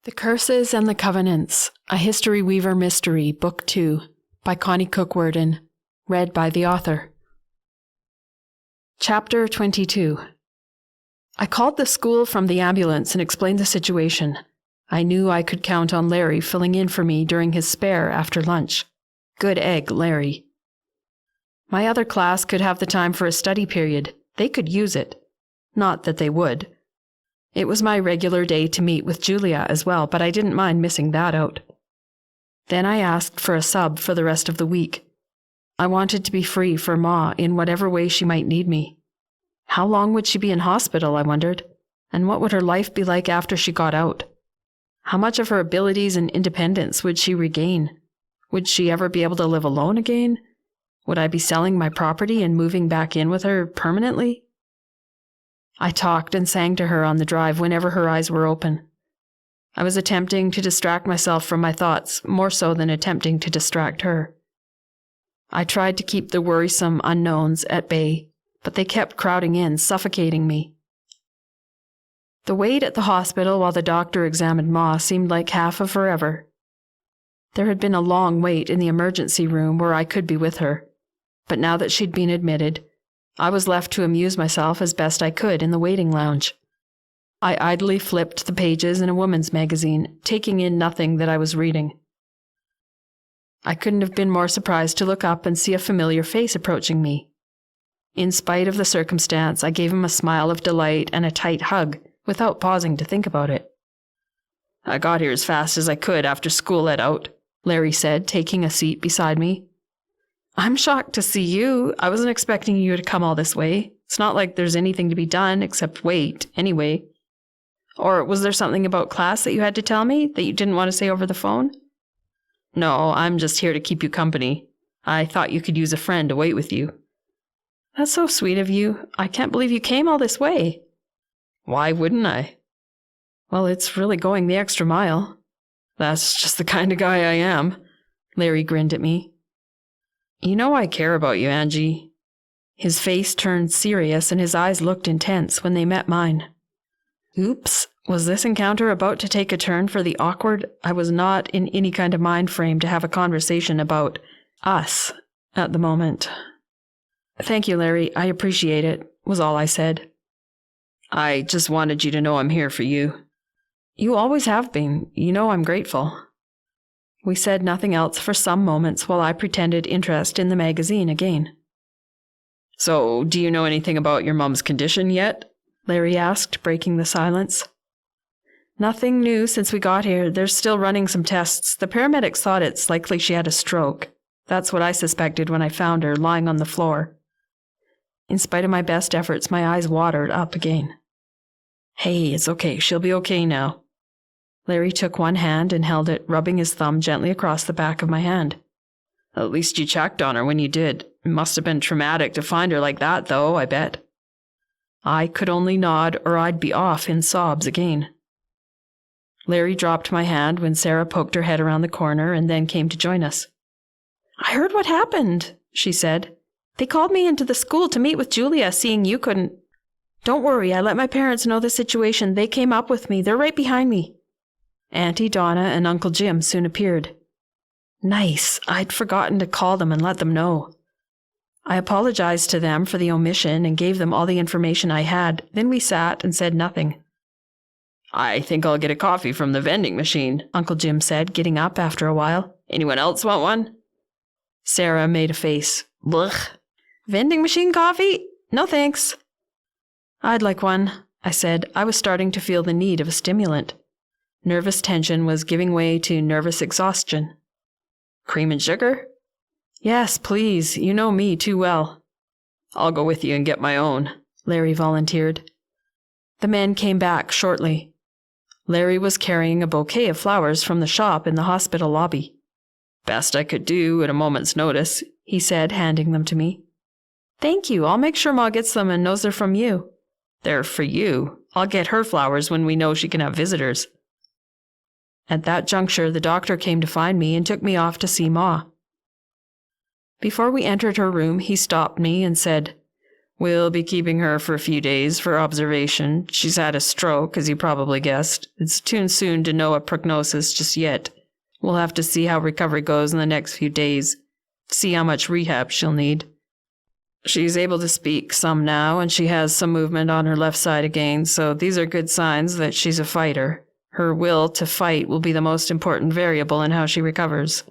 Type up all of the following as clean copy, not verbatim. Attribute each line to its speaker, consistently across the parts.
Speaker 1: The Curses and the Covenants, A History Weaver Mystery, Book 2, by Connie Worden, read by the author. Chapter 22. I called the school from the ambulance and explained the situation. I knew I could count on Larry filling in for me during his spare after lunch. Good egg, Larry. My other class could have the time for a study period. They could use it. Not that they would. It was my regular day to meet with Julia as well, but I didn't mind missing that out. Then I asked for a sub for the rest of the week. I wanted to be free for Ma in whatever way she might need me. How long would she be in hospital, I wondered, and what would her life be like after she got out? How much of her abilities and independence would she regain? Would she ever be able to live alone again? Would I be selling my property and moving back in with her permanently? I talked and sang to her on the drive whenever her eyes were open. I was attempting to distract myself from my thoughts, more so than attempting to distract her. I tried to keep the worrisome unknowns at bay, but they kept crowding in, suffocating me. The wait at the hospital while the doctor examined Ma seemed like half of forever. There had been a long wait in the emergency room where I could be with her, but now that she'd been admitted, I was left to amuse myself as best I could in the waiting lounge. I idly flipped the pages in a woman's magazine, taking in nothing that I was reading. I couldn't have been more surprised to look up and see a familiar face approaching me. In spite of the circumstance, I gave him a smile of delight and a tight hug, without pausing to think about it. "I got here as fast as I could after school let out," Larry said, taking a seat beside me. "I'm shocked to see you. I wasn't expecting you to come all this way. It's not like there's anything to be done except wait, anyway. Or was there something about class that you had to tell me that you didn't want to say over the phone?" "No, I'm just here to keep you company. I thought you could use a friend to wait with you." "That's so sweet of you. I can't believe you came all this way." "Why wouldn't I?" "Well, it's really going the extra mile." "That's just the kind of guy I am." Larry grinned at me. "You know I care about you, Angie." His face turned serious and his eyes looked intense when they met mine. Oops, was this encounter about to take a turn for the awkward? I was not in any kind of mind frame to have a conversation about us at the moment. "Thank you, Larry. I appreciate it," was all I said. "I just wanted you to know I'm here for you." "You always have been. You know I'm grateful." We said nothing else for some moments while I pretended interest in the magazine again. "So, do you know anything about your mom's condition yet?" Larry asked, breaking the silence. "Nothing new since we got here. They're still running some tests. The paramedics thought it's likely she had a stroke. That's what I suspected when I found her lying on the floor." In spite of my best efforts, my eyes watered up again. "Hey, it's okay. She'll be okay now." Larry took one hand and held it, rubbing his thumb gently across the back of my hand. "At least you checked on her when you did. It must have been traumatic to find her like that, though, I bet." I could only nod, or I'd be off in sobs again. Larry dropped my hand when Sarah poked her head around the corner and then came to join us. "I heard what happened," she said. "They called me into the school to meet with Julia, seeing you couldn't. Don't worry, I let my parents know the situation. They came up with me. They're right behind me." Auntie Donna and Uncle Jim soon appeared. Nice. I'd forgotten to call them and let them know. I apologized to them for the omission and gave them all the information I had. Then we sat and said nothing. "I think I'll get a coffee from the vending machine," Uncle Jim said, getting up after a while. "Anyone else want one?" Sarah made a face. "Blech. Vending machine coffee? No thanks." "I'd like one," I said. I was starting to feel the need of a stimulant. Nervous tension was giving way to nervous exhaustion. "Cream and sugar?" "Yes, please. You know me too well." "I'll go with you and get my own," Larry volunteered. The men came back shortly. Larry was carrying a bouquet of flowers from the shop in the hospital lobby. "Best I could do at a moment's notice," he said, handing them to me. "Thank you. I'll make sure Ma gets them and knows they're from you." "They're for you. I'll get her flowers when we know she can have visitors." At that juncture, the doctor came to find me and took me off to see Ma. Before we entered her room, he stopped me and said, We'll be keeping her for a few days for observation. She's had a stroke, as you probably guessed. It's too soon to know a prognosis just yet. We'll have to see how recovery goes in the next few days, see how much rehab she'll need. She's able to speak some now, and she has some movement on her left side again, so these are good signs that she's a fighter. Her will to fight will be the most important variable in how she recovers.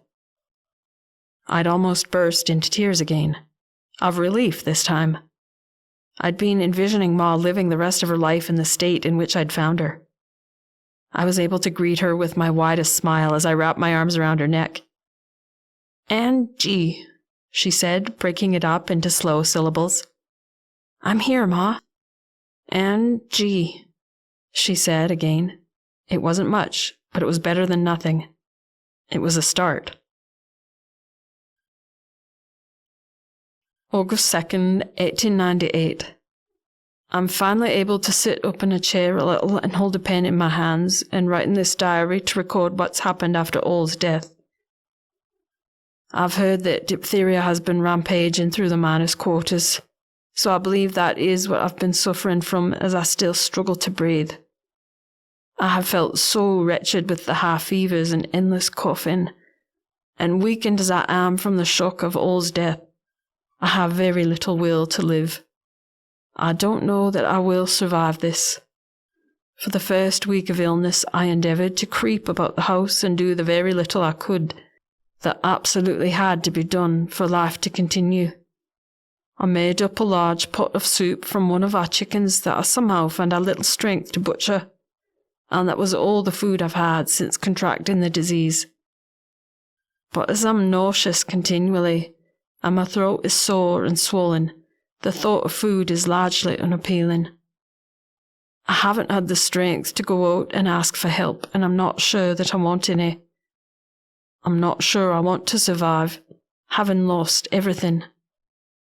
Speaker 1: I'd almost burst into tears again, of relief this time. I'd been envisioning Ma living the rest of her life in the state in which I'd found her. I was able to greet her with my widest smile as I wrapped my arms around her neck. "Angie," she said, breaking it up into slow syllables. "I'm here, Ma." "Angie," she said again. It wasn't much, but it was better than nothing. It was a start. August 2nd, 1898. I'm finally able to sit up in a chair a little and hold a pen in my hands and write in this diary to record what's happened after All's death. I've heard that diphtheria has been rampaging through the miners' quarters, so I believe that is what I've been suffering from as I still struggle to breathe. I have felt so wretched with the high fevers and endless coughing, and weakened as I am from the shock of All's death, I have very little will to live. I don't know that I will survive this. For the first week of illness, I endeavoured to creep about the house and do the very little I could that absolutely had to be done for life to continue. I made up a large pot of soup from one of our chickens that I somehow found a little strength to butcher, and that was all the food I've had since contracting the disease. But as I'm nauseous continually, and my throat is sore and swollen, the thought of food is largely unappealing. I haven't had the strength to go out and ask for help, and I'm not sure that I want any. I'm not sure I want to survive, having lost everything.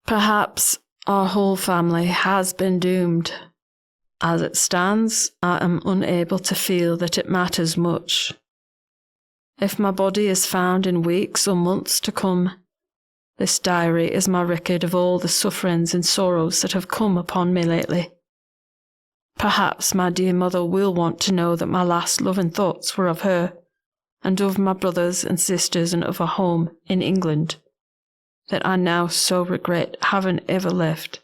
Speaker 1: Perhaps our whole family has been doomed. As it stands, I am unable to feel that it matters much. If my body is found in weeks or months to come, this diary is my record of all the sufferings and sorrows that have come upon me lately. Perhaps my dear mother will want to know that my last loving thoughts were of her, and of my brothers and sisters, and of a home in England that I now so regret having ever left.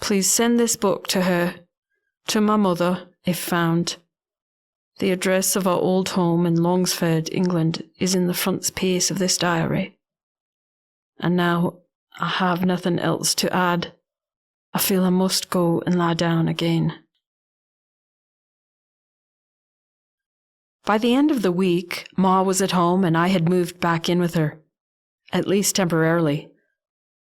Speaker 1: Please send this book to her, to my mother, if found. The address of our old home in Longsford, England, is in the frontispiece of this diary. And now I have nothing else to add. I feel I must go and lie down again. By the end of the week, Ma was at home and I had moved back in with her, at least temporarily.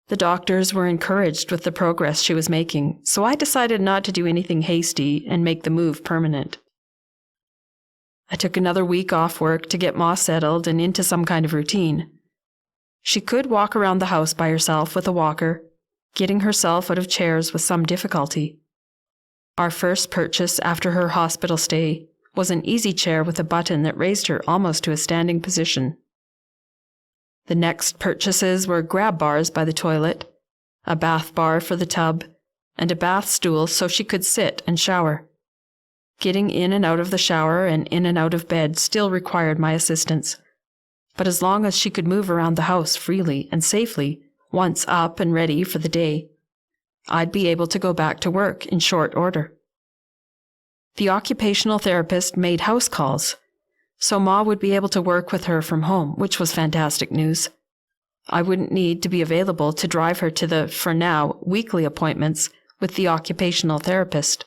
Speaker 1: The doctors were encouraged with the progress she was making, so I decided not to do anything hasty and make the move permanent. I took another week off work to get Ma settled and into some kind of routine. She could walk around the house by herself with a walker, getting herself out of chairs with some difficulty. Our first purchase after her hospital stay was an easy chair with a button that raised her almost to a standing position. The next purchases were grab bars by the toilet, a bath bar for the tub, and a bath stool so she could sit and shower. Getting in and out of the shower and in and out of bed still required my assistance, but as long as she could move around the house freely and safely, once up and ready for the day, I'd be able to go back to work in short order. The occupational therapist made house calls, so Ma would be able to work with her from home, which was fantastic news. I wouldn't need to be available to drive her to the, for now, weekly appointments with the occupational therapist.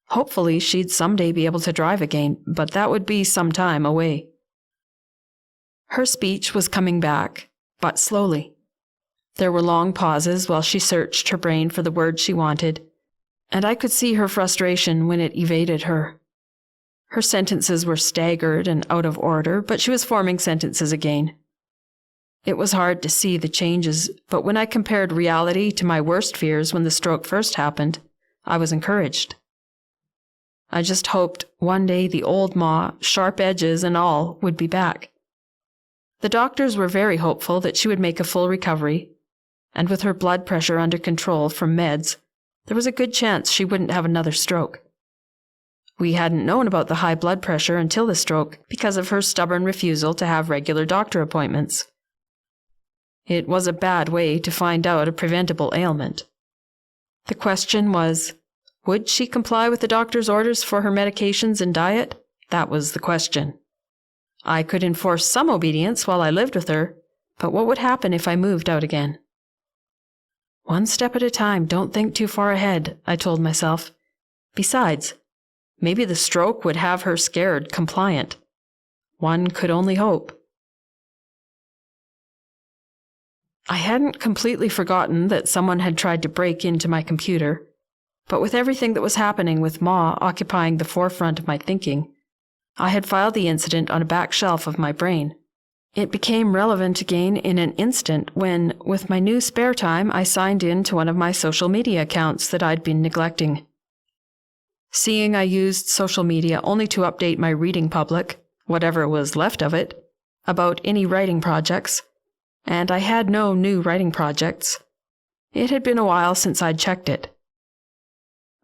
Speaker 1: Hopefully she'd someday be able to drive again, but that would be some time away. Her speech was coming back, but slowly. There were long pauses while she searched her brain for the word she wanted, and I could see her frustration when it evaded her. Her sentences were staggered and out of order, but she was forming sentences again. It was hard to see the changes, but when I compared reality to my worst fears when the stroke first happened, I was encouraged. I just hoped one day the old Ma, sharp edges and all, would be back. The doctors were very hopeful that she would make a full recovery, and with her blood pressure under control from meds, there was a good chance she wouldn't have another stroke. We hadn't known about the high blood pressure until the stroke because of her stubborn refusal to have regular doctor appointments. It was a bad way to find out a preventable ailment. The question was, would she comply with the doctor's orders for her medications and diet? That was the question. I could enforce some obedience while I lived with her, but what would happen if I moved out again? One step at a time, don't think too far ahead, I told myself. Besides, maybe the stroke would have her scared, compliant. One could only hope. I hadn't completely forgotten that someone had tried to break into my computer, but with everything that was happening with Ma occupying the forefront of my thinking, I had filed the incident on a back shelf of my brain. It became relevant again in an instant when, with my new spare time, I signed in to one of my social media accounts that I'd been neglecting. Seeing I used social media only to update my reading public, whatever was left of it, about any writing projects, and I had no new writing projects, it had been a while since I'd checked it.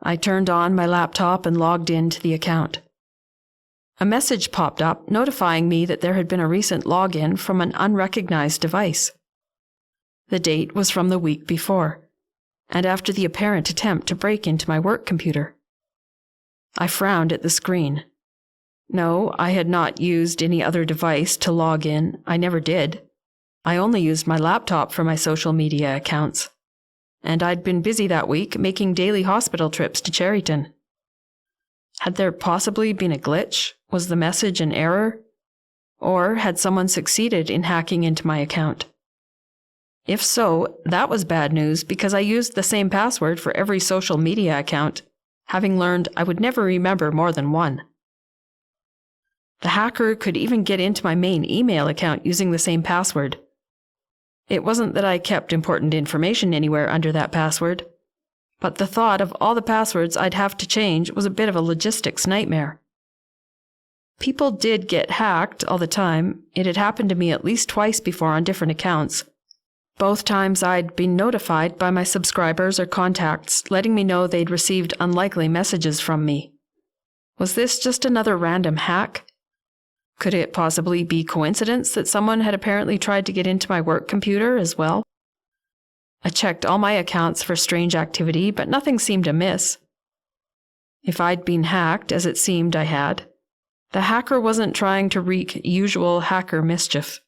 Speaker 1: I turned on my laptop and logged into the account. A message popped up notifying me that there had been a recent login from an unrecognized device. The date was from the week before, and after the apparent attempt to break into my work computer. I frowned at the screen. No, I had not used any other device to log in. I never did. I only used my laptop for my social media accounts. And I'd been busy that week making daily hospital trips to Cherryton. Had there possibly been a glitch? Was the message an error? Or had someone succeeded in hacking into my account? If so, that was bad news because I used the same password for every social media account, having learned I would never remember more than one. The hacker could even get into my main email account using the same password. It wasn't that I kept important information anywhere under that password, but the thought of all the passwords I'd have to change was a bit of a logistics nightmare. People did get hacked all the time. It had happened to me at least twice before on different accounts. Both times I'd been notified by my subscribers or contacts, letting me know they'd received unlikely messages from me. Was this just another random hack? Could it possibly be coincidence that someone had apparently tried to get into my work computer as well? I checked all my accounts for strange activity, but nothing seemed amiss. If I'd been hacked, as it seemed I had, the hacker wasn't trying to wreak usual hacker mischief.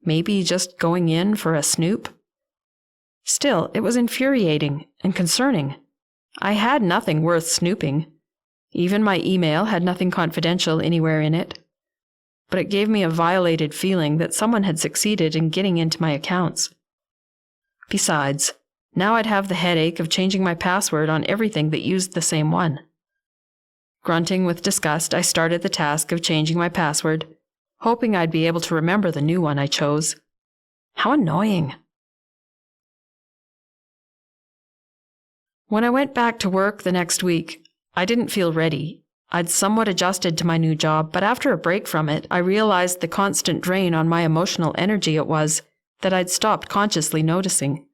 Speaker 1: Maybe just going in for a snoop? Still, it was infuriating and concerning. I had nothing worth snooping. Even my email had nothing confidential anywhere in it. But it gave me a violated feeling that someone had succeeded in getting into my accounts. Besides, now I'd have the headache of changing my password on everything that used the same one. Grunting with disgust, I started the task of changing my password, hoping I'd be able to remember the new one I chose. How annoying! When I went back to work the next week, I didn't feel ready. I'd somewhat adjusted to my new job, but after a break from it, I realized the constant drain on my emotional energy it was that I'd stopped consciously noticing.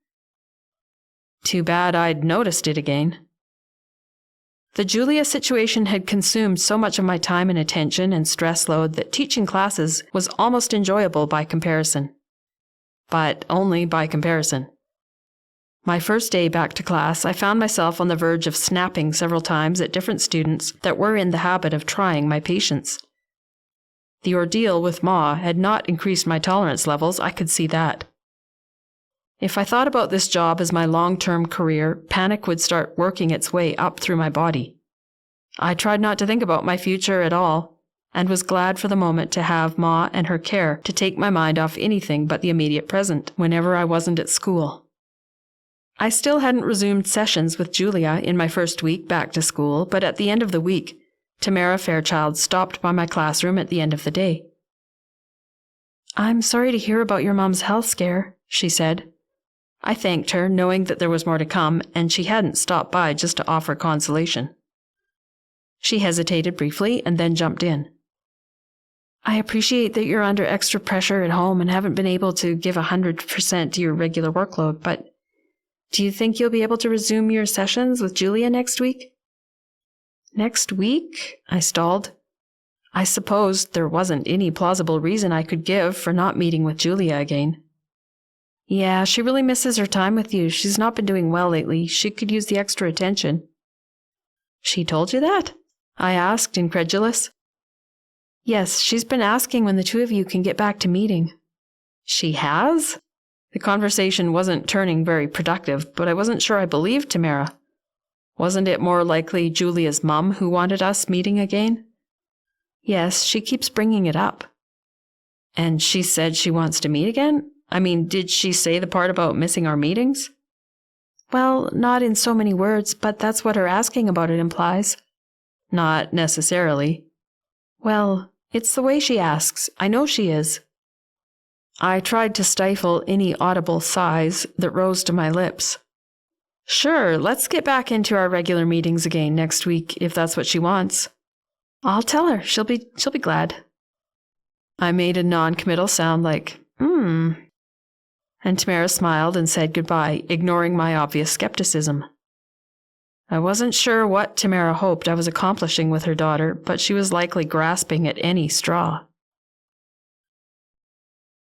Speaker 1: Too bad I'd noticed it again. The Julia situation had consumed so much of my time and attention and stress load that teaching classes was almost enjoyable by comparison. But only by comparison. My first day back to class, I found myself on the verge of snapping several times at different students that were in the habit of trying my patience. The ordeal with Ma had not increased my tolerance levels, I could see that. If I thought about this job as my long-term career, panic would start working its way up through my body. I tried not to think about my future at all, and was glad for the moment to have Ma and her care to take my mind off anything but the immediate present whenever I wasn't at school. I still hadn't resumed sessions with Julia in my first week back to school, but at the end of the week, Julia Fairchild stopped by my classroom at the end of the day. "I'm sorry to hear about your mom's health scare," she said. I thanked her, knowing that there was more to come, and she hadn't stopped by just to offer consolation. She hesitated briefly and then jumped in. "I appreciate that you're under extra pressure at home and haven't been able to give 100% to your regular workload, but Do you think you'll be able to resume your sessions with Julia next week? Next week? I stalled. I supposed there wasn't any plausible reason I could give for not meeting with Julia again. Yeah, she really misses her time with you. She's not been doing well lately. She could use the extra attention. She told you that? I asked, incredulous. Yes, she's been asking when the two of you can get back to meeting. She has? The conversation wasn't turning very productive, but I wasn't sure I believed Tamara. Wasn't it more likely Julia's mum who wanted us meeting again? Yes, she keeps bringing it up. And she said she wants to meet again? I mean, did she say the part about missing our meetings? Well, not in so many words, but that's what her asking about it implies. Not necessarily. Well, it's the way she asks. I know she is. I tried to stifle any audible sighs that rose to my lips. Sure, let's get back into our regular meetings again next week, if that's what she wants. I'll tell her. She'll be glad. I made a non-committal sound like, And Tamara smiled and said goodbye, ignoring my obvious skepticism. I wasn't sure what Tamara hoped I was accomplishing with her daughter, but she was likely grasping at any straw.